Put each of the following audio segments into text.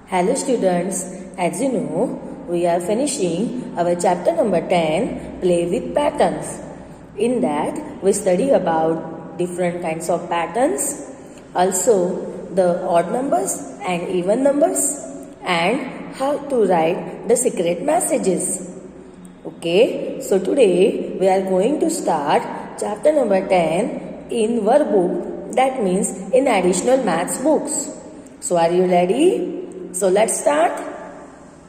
Hello students, as you know, we are finishing our chapter number 10, Play with Patterns. In that, we study about different kinds of patterns, also the odd numbers and even numbers, and how to write the secret messages. Okay, so today we are going to start chapter number 10 in workbook, that means in additional maths books. So are you ready? So let's start.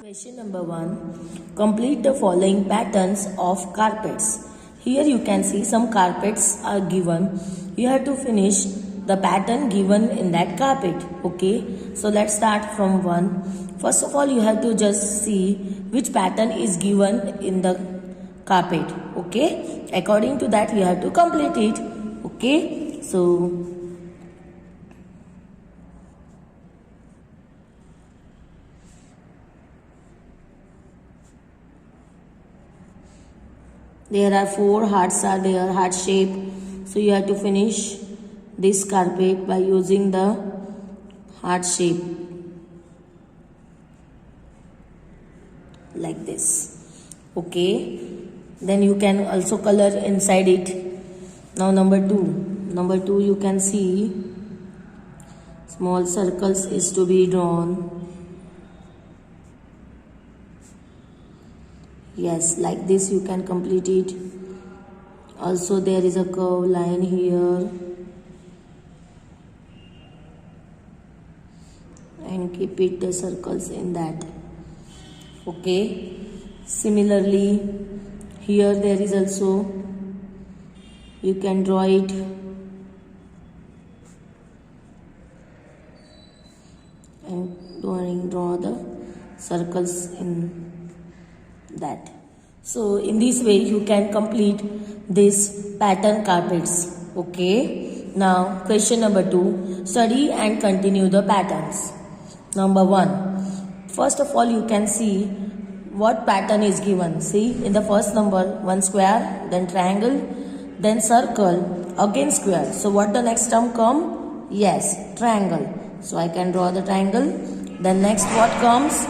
Question number 1. Complete the following patterns of carpets. Here you can see some carpets are given. You have to finish the pattern given in that carpet. Okay. So let's start from 1. First of all, you have to just see which pattern is given in the carpet. Okay. According to that, you have to complete it. Okay. So there are 4 hearts are there, heart shape. So you have to finish this carpet by using the heart shape like this. Okay. Then you can also color inside it. Now number 2. Number 2 you can see small circles is to be drawn. Yes, like this you can complete it. Also there is a curved line here. And keep it the circles in that. Okay. Similarly, here there is also, you can draw it. And draw the circles in that. So in this way you can complete this pattern carpets. Okay. Now question number 2. Study and continue the patterns. Number 1. First of all you can see what pattern is given. See in the first number, 1 square, then triangle, then circle, again square. So what the next term come? Yes, triangle. So I can draw the triangle. Then next what comes?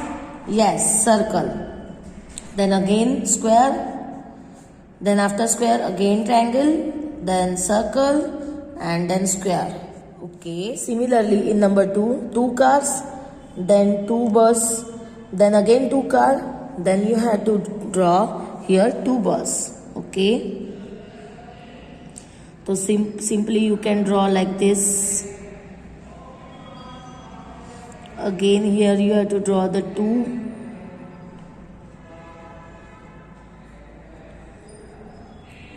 Yes, circle. Then again square, then after square again triangle, then circle and then square. Okay. Similarly in number 2, 2 cars, then 2 bus, then again 2 car, then you have to draw here 2 bus. Okay. So simply you can draw like this. Again here you have to draw the 2.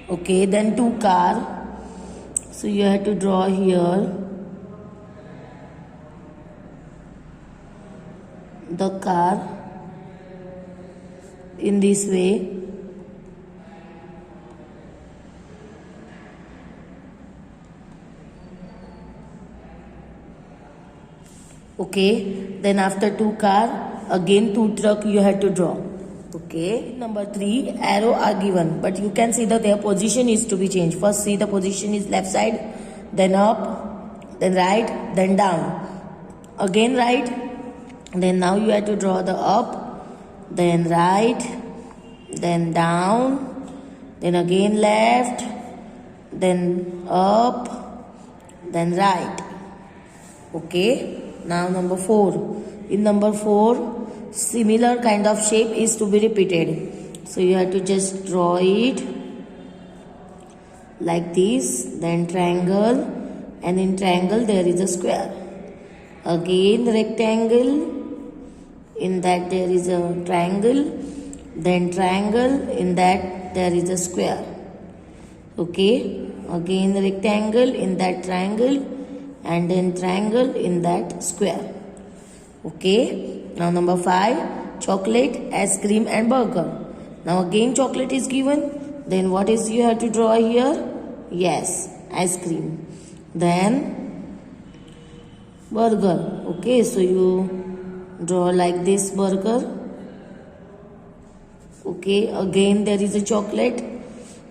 Okay, then 2 car. So you have to draw here the car in this way. Okay, then after 2 car, again 2 truck you have to draw. Okay, number 3, arrow are given, but you can see that their position is to be changed. First see the position is left side, then up, then right, then down, again right, then now you have to draw the up, then right, then down, then again left, then up, then right. Okay, now number 4. In number 4, similar kind of shape is to be repeated. So you have to just draw it like this, then triangle, and in triangle there is a square. Again rectangle, in that there is a triangle, then triangle, in that there is a square. Okay, again rectangle, in that triangle, and then triangle, in that square. Okay. Now number 5, chocolate, ice cream and burger. Now again chocolate is given. Then what is you have to draw here? Yes, ice cream. Then burger. Okay, so you draw like this burger. Okay, again there is a chocolate.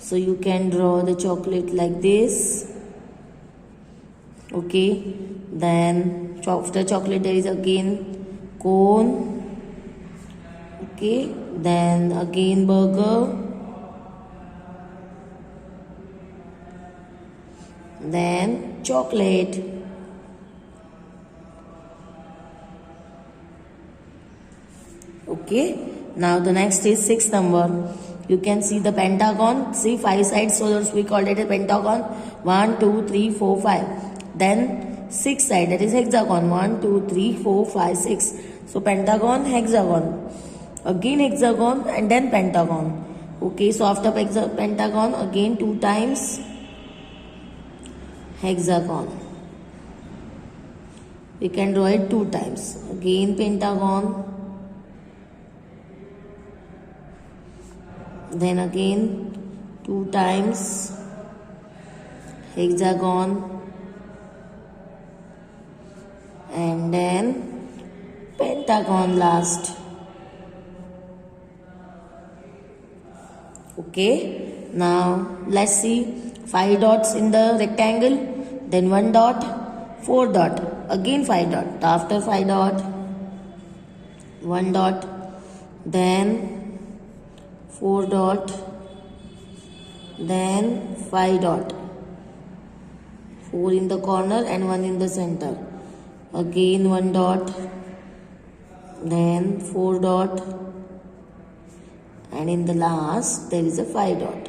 So you can draw the chocolate like this. Okay, then after chocolate there is again cone. Okay, then again burger, then chocolate. Okay, now the next is 6th number. You can see the pentagon. See 5 sides, so we called it a pentagon. 1, 2, 3, 4, 5. Then 6 side, that is hexagon. 1, 2, 3, 4, 5, 6. So pentagon, hexagon. Again hexagon and then pentagon. Okay, so after pentagon, again 2 times hexagon. We can draw it 2 times. Again pentagon. Then again 2 times hexagon, and then pentagon last. Okay, now let's see 5 dots in the rectangle, then 1 dot, 4 dot, again 5 dot. After 5 dot, 1 dot, then 4 dot, then 5 dot, 4 in the corner and 1 in the center. Again 1 dot, then 4 dot, and in the last there is a 5 dot.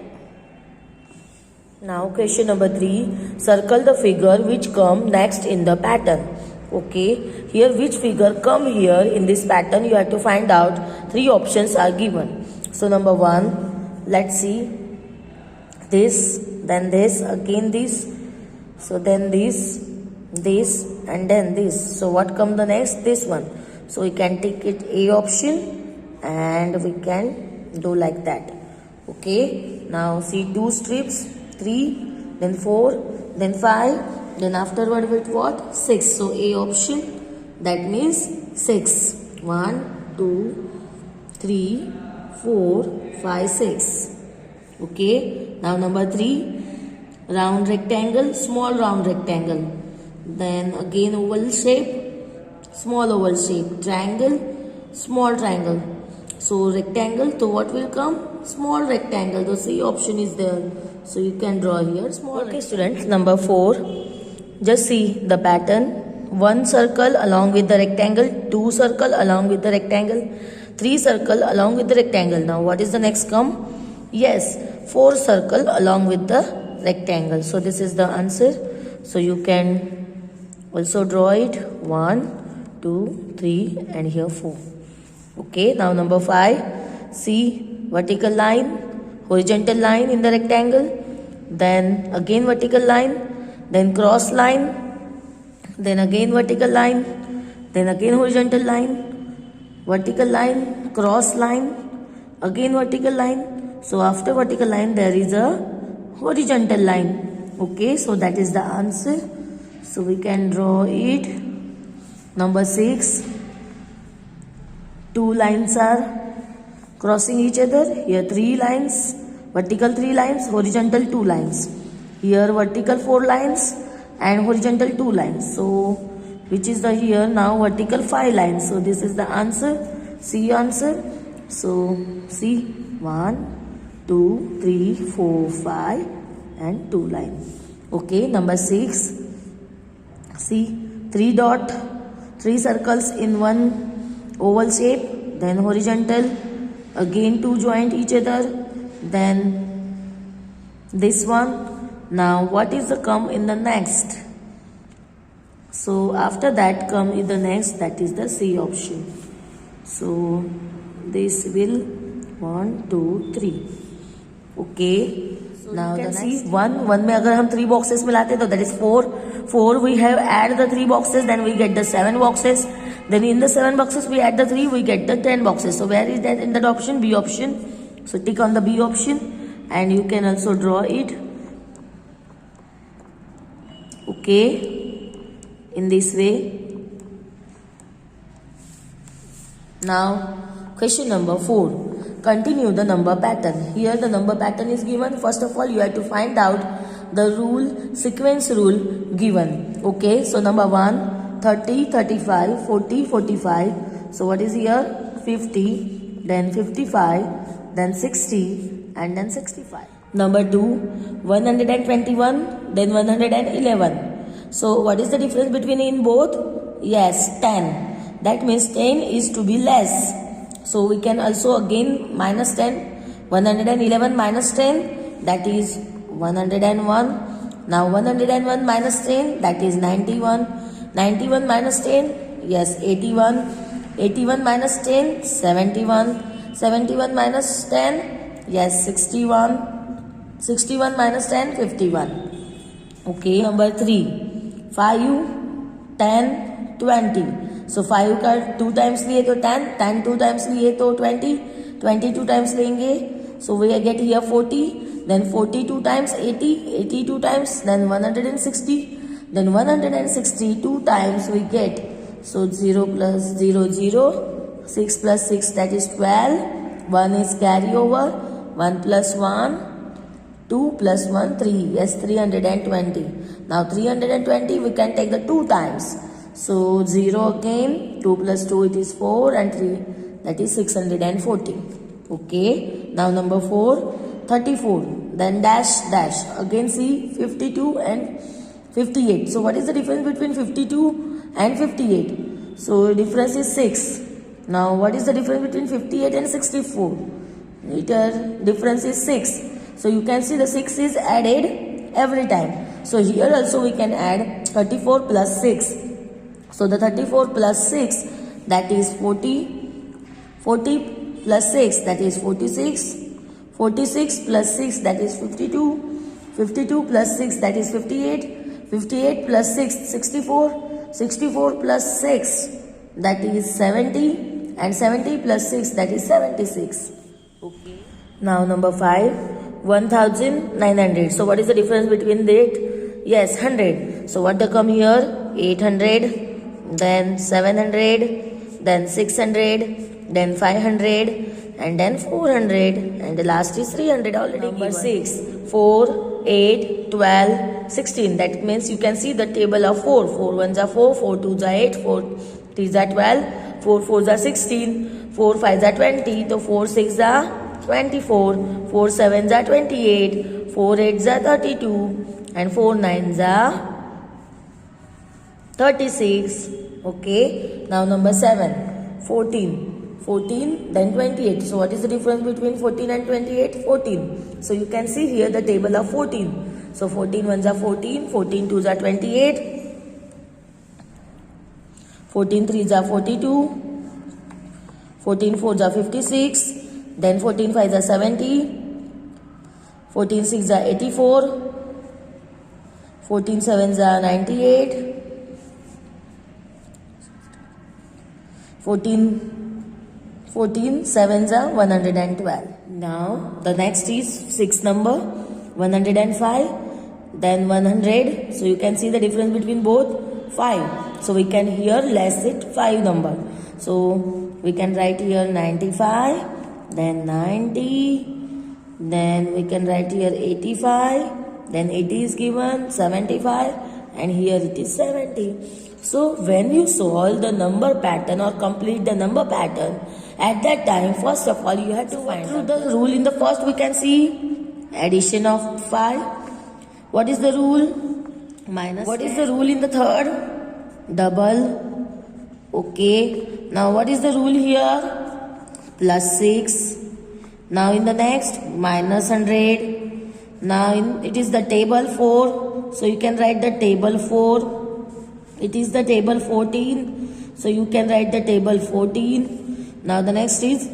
Now question number 3, circle the figure which come next in the pattern. Okay, here which figure come here in this pattern, you have to find out. 3 options are given. So number 1, let's see, this, then this, again this, so then this, and then this. So what come the next? This one. So we can take it A option and we can do like that. Okay, now see 2 strips, 3, then 4, then 5, then afterward with what? 6. So A option, that means 6. 1, 2, 3, 4, 5, 6. Okay, now number 3, round rectangle, small round rectangle. Then again oval shape, small oval shape. Triangle, small triangle. So rectangle, so what will come? Small rectangle. The C option is there. So you can draw here small. Okay students, number 4. Just see the pattern. 1 circle along with the rectangle, 2 circle along with the rectangle, 3 circle along with the rectangle. Now what is the next come? Yes, 4 circle along with the rectangle. So this is the answer. So you can also draw it 1, 2, 3 and here 4. Okay, now number 5. See vertical line, horizontal line in the rectangle, then again vertical line, then cross line, then again vertical line, then again horizontal line, cross line, again vertical line. So after vertical line there is a horizontal line. Okay, so that is the answer. So we can draw it. Number 6. 2 lines are crossing each other. Here 3 lines, vertical 3 lines, horizontal 2 lines. Here vertical 4 lines and horizontal 2 lines. So which is the here now vertical 5 lines. So this is the answer. C answer. So see 1, 2, 3, 4, 5 and 2 lines. Okay, number 6. See 3 dot, 3 circles in one oval shape, then horizontal, again 2 joint each other, then this one. Now what is the come in the next? So after that come in the next, that is the C option. So this will 1, 2, 3. Okay. So now you can see 1 में अगर हम 3 boxes मिलाते तो that is 4 we have add the 3 boxes, then we get the 7 boxes, then in the 7 boxes we add the 3, we get the 10 boxes. So where is that in that option? B option. So tick on the B option and you can also draw it. Okay, in this way. Now question number 4. Continue the number pattern. Here the number pattern is given. First of all you have to find out the rule, sequence rule given. Okay, so number 1, 30, 35, 40, 45, So what is here? 50, then 55, then 60, and then 65. Number 2, 121, then 111. So what is the difference between in both? Yes, 10. That means 10 is to be less. So we can also again minus 10. 111 minus 10, that is 101. Now 101 minus 10, that is 91. 91 minus 10, yes, 81. 81 minus 10, 71. 71 minus 10, yes, 61. 61 minus 10, 51. Okay, number 3, 5, 10, 20. So 5 का 2 times लिए तो 10, 10 2 times लिए तो 20, 20 2 times लेंगे. So we get here 40, then 42 times 80, 82 times, then 160, then 162 times we get. So 0 plus 0, 0, 6 plus 6, that is 12, 1 is carry over, 1 plus 1, 2 plus 1, 3, yes, 320. Now 320 we can take the 2 times. So 0 again, 2 plus 2 it is 4 and 3, that is 640. Okay, now number 4, 34, then dash dash, again see 52 and 58. So what is the difference between 52 and 58? So difference is 6. Now what is the difference between 58 and 64? Difference is 6. So you can see the 6 is added every time. So here also we can add 34 plus 6. So the 34 plus 6, that is 40. 40 plus 6, that is 46. 46 plus 6, that is 52. 52 plus 6, that is 58. 58 plus 6, 64. 64 plus 6, that is 70. And 70 plus 6, that is 76. Okay. Now number 5, 1900. So what is the difference between that? Yes, 100. So what they come here? 800, then 700, then 600, then 500, and then 400, and the last is 300 already. Number 6, 4, 8, 12, 16. That means you can see the table of 4. 4 ones are 4, 4 twos are 8, 4 threes are 12, 4 fours are 16, 4 fives are 20, so 4 sixes are 24, 4 sevens are 28, 4 eights are 32, and 4 nines are 36. Okay, now number 7, 14. 14, then 28. So what is the difference between 14 and 28? 14. So you can see here the table of 14. So 14 ones are 14, 14 twos are 28, 14 threes are 42, 14 fours are 56, then 14 fives are 70, 14 sixes are 84, 14 sevens are 98, 14 sevens are 112. Now the next is 6 number, 105, then 100. So you can see the difference between both, 5. So we can here less it 5 number. So we can write here 95, then 90, then we can write here 85, then 80 is given, 75, and here it is 70. So when you solve the number pattern or complete the number pattern, at that time, first of all, you have to find out the rule. In the first, we can see addition of 5. What is the rule? Minus. What is the rule in the third? Double. Okay. Now, what is the rule here? Plus 6. Now, in the next, minus 100. Now, it is the table 4. So, you can write the table 4. It is the table 14. So, you can write the table 14. Now the next is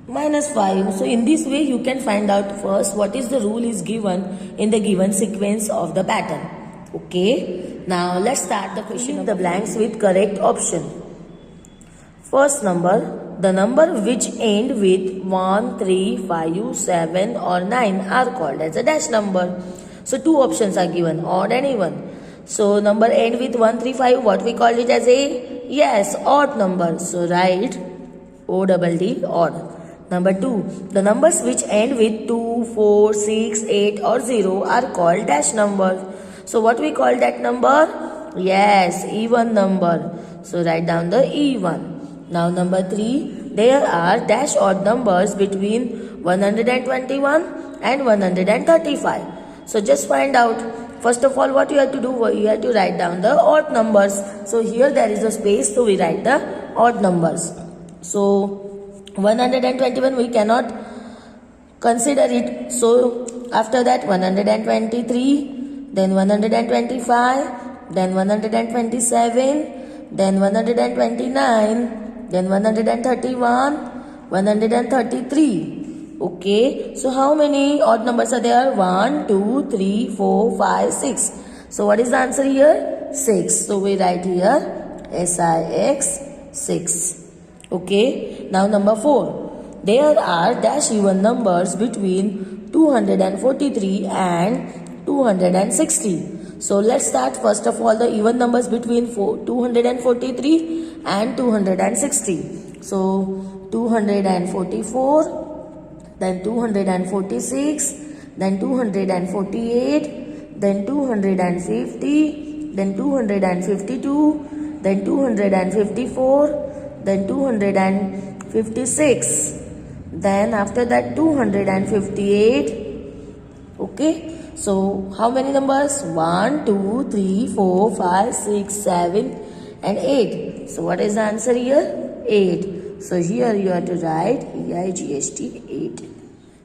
minus 5. So in this way you can find out first what is the rule is given in the given sequence of the pattern. Okay. Now let's start the question. The blanks with correct option. First number, the number which end with 1, 3, 5, 7 or 9 are called as a dash number. So two options are given, odd and even. So number end with 1, 3, 5, what we call it as a? Yes, odd number. So write O-double-D, odd. Number 2, the numbers which end with 2, 4, 6, 8 or 0 are called dash numbers. So what we call that number? Yes, even number. So write down the even. Now number 3, there are dash odd numbers between 121 and 135. So just find out. First of all, what you have to do, you have to write down the odd numbers. So here there is a space, so we write the odd numbers. So 121 we cannot consider it. So after that 123, then 125, then 127, then 129, then 131, 133. Okay, so how many odd numbers are there? 1, 2, 3, 4, 5, 6. So what is the answer here? 6. So we write here SIX 6. Okay, now number 4. There are dash even numbers between 243 and 260. So let's start first of all the even numbers between 243 and 260. So 244, then 246, then 248, then 250, then 252, then 254, then 256, then after that 258. Okay, so how many numbers? 1, 2, 3, 4, 5, 6, 7 and 8. So what is the answer here? 8. So here you have to write EIGHT 8.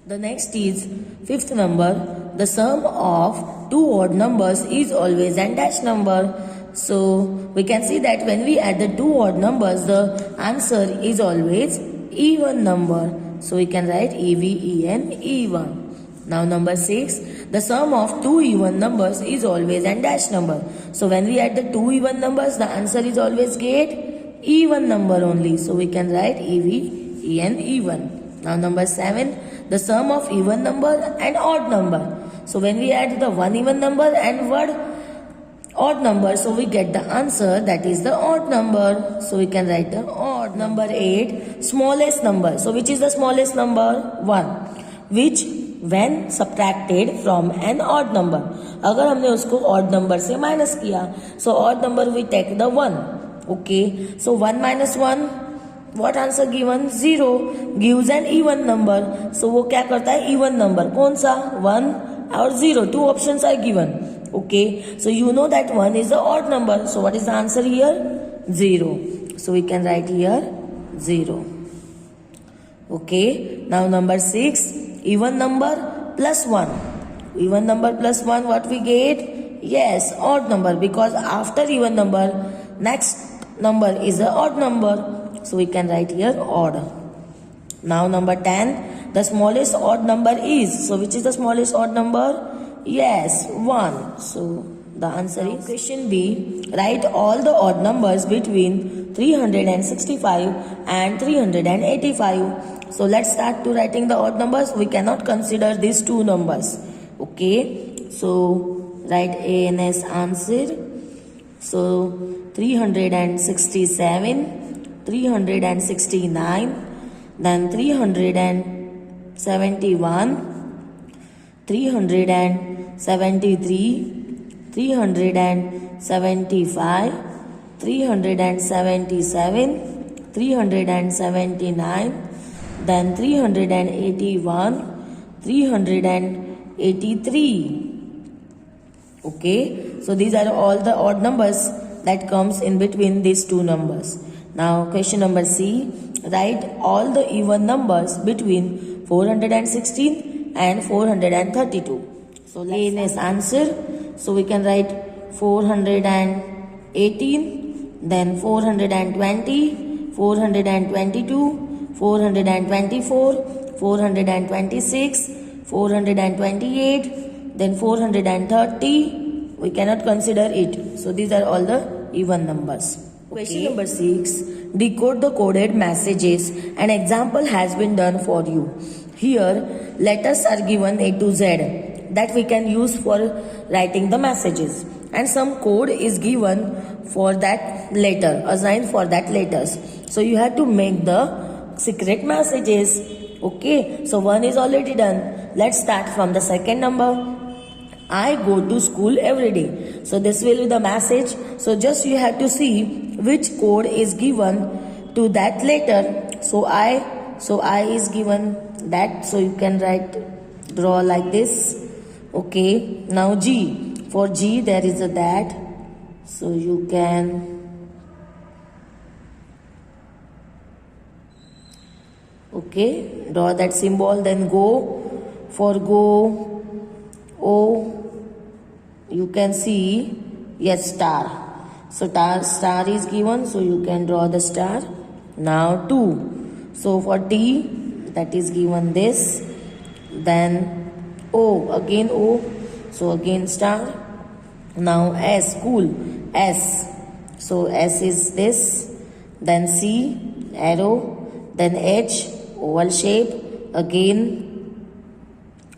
The next is 5th number. The sum of two odd numbers is always an dash number. So we can see that when we add the two odd numbers, the answer is always even number. So we can write EVEN even. Now number 6. The sum of two even numbers is always an dash number. So when we add the two even numbers, the answer is always get even number only. So we can write EVEN even. Now number 7. The sum of even number and odd number. So when we add the one even number and one odd number, so we get the answer, that is the odd number. So we can write the odd. Number 8. Smallest number. So which is the smallest number? 1. Which when subtracted from an odd number. अगर हमने उसको odd number से minus किया, so odd number we take the 1. Okay, so 1 minus 1, what answer given? 0 gives an even number. So वो क्या करता है? Even number. कौन सा? 1 और 0. Two options are given. Okay, so you know that 1 is the odd number. So what is the answer here? 0. So we can write here 0. Okay, now number 6. Even number plus 1. Even number plus 1, what we get? Yes, odd number, because after even number, next number is the odd number. So we can write here odd. Now number 10. The smallest odd number is. So which is the smallest odd number? Yes, 1. So the answer is question B. Write all the odd numbers between 365 and 385. So let's start to writing the odd numbers. We cannot consider these two numbers. Okay, so write A and S answer. So 367, 369, then 371, 373, 375, 377, 379, then 381, 383. Okay, so these are all the odd numbers that comes in between these two numbers. Now question number C. Write all the even numbers between 416 and 432. So A is answer. So we can write 418, then 420, 422, 424, 426, 428, then 430. We cannot consider it. So these are all the even numbers. Question number 6. Decode the coded messages. An example has been done for you. Here letters are given A to Z that we can use for writing the messages, and some code is given for that letter, assigned for that letters. So you have to make the secret messages. Okay, so one is already done. Let's start from the second number. I go to school every day. So this will be the message. So just you have to see which code is given to that letter. So I is given that, so you can draw like this. Okay, now G. For G there is a that, so you can draw that symbol. Then go. For go, O, you can see, yes, star. So star is given, so you can draw the star. Now 2. So for T, that is given this. Then O, again O, so again star. Now S, cool, S. So S is this. Then C, arrow. Then H, oval shape. Again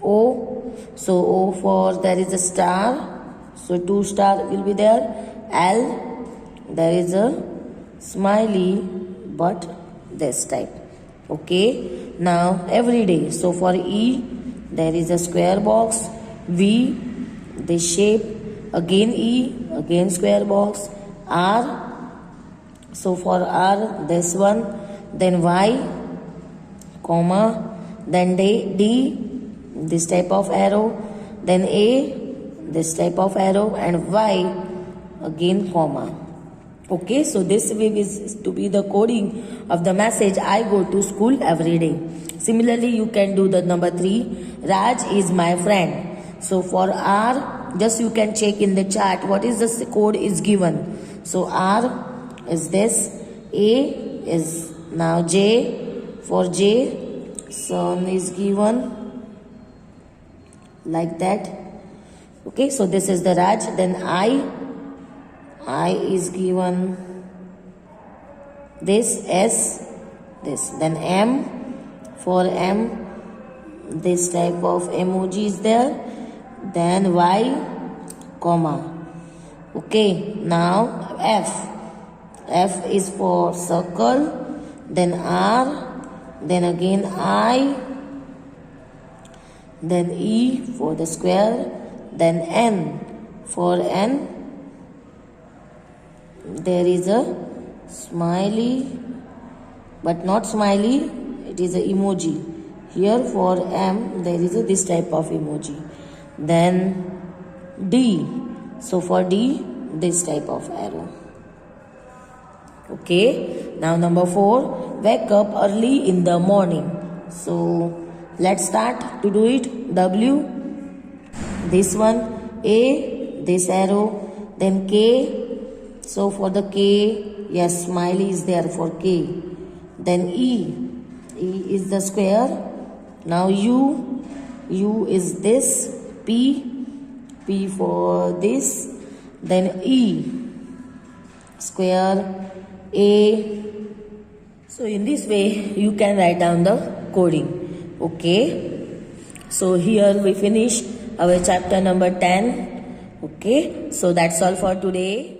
O. So O for there is a star. So 2 star will be there. L, there is a smiley, but this type. Okay. Now every day. So for E, there is a square box. V, this shape. Again E, again square box. R, so for R, this one. Then Y, comma. Then D, this type of arrow. Then A, this type of arrow. And Y, again comma. Okay, so this way is to be the coding of the message, I go to school every day. Similarly, you can do the number 3, Raj is my friend. So for R, just you can check in the chat what is the code is given. So R is this, A is now J. For J, sun is given like that. Okay, so this is the Raj. Then I is given this, S, this. Then M, for M, this type of emoji is there. Then Y, comma. Okay, now F is for circle. Then R, then again I, then E for the square. Then N, for N, there is a smiley, but not smiley, it is a emoji. Here for M, there is a this type of emoji. Then D, so for D, this type of arrow. Okay, now number 4, wake up early in the morning. So let's start to do it. W, this one. A, this arrow. Then K, so for the K, yes, smiley is there for K. Then E is the square. Now U is this. P for this. Then E, square. A. So in this way, you can write down the coding. Okay. So here we finish our chapter number 10. Okay. So that's all for today.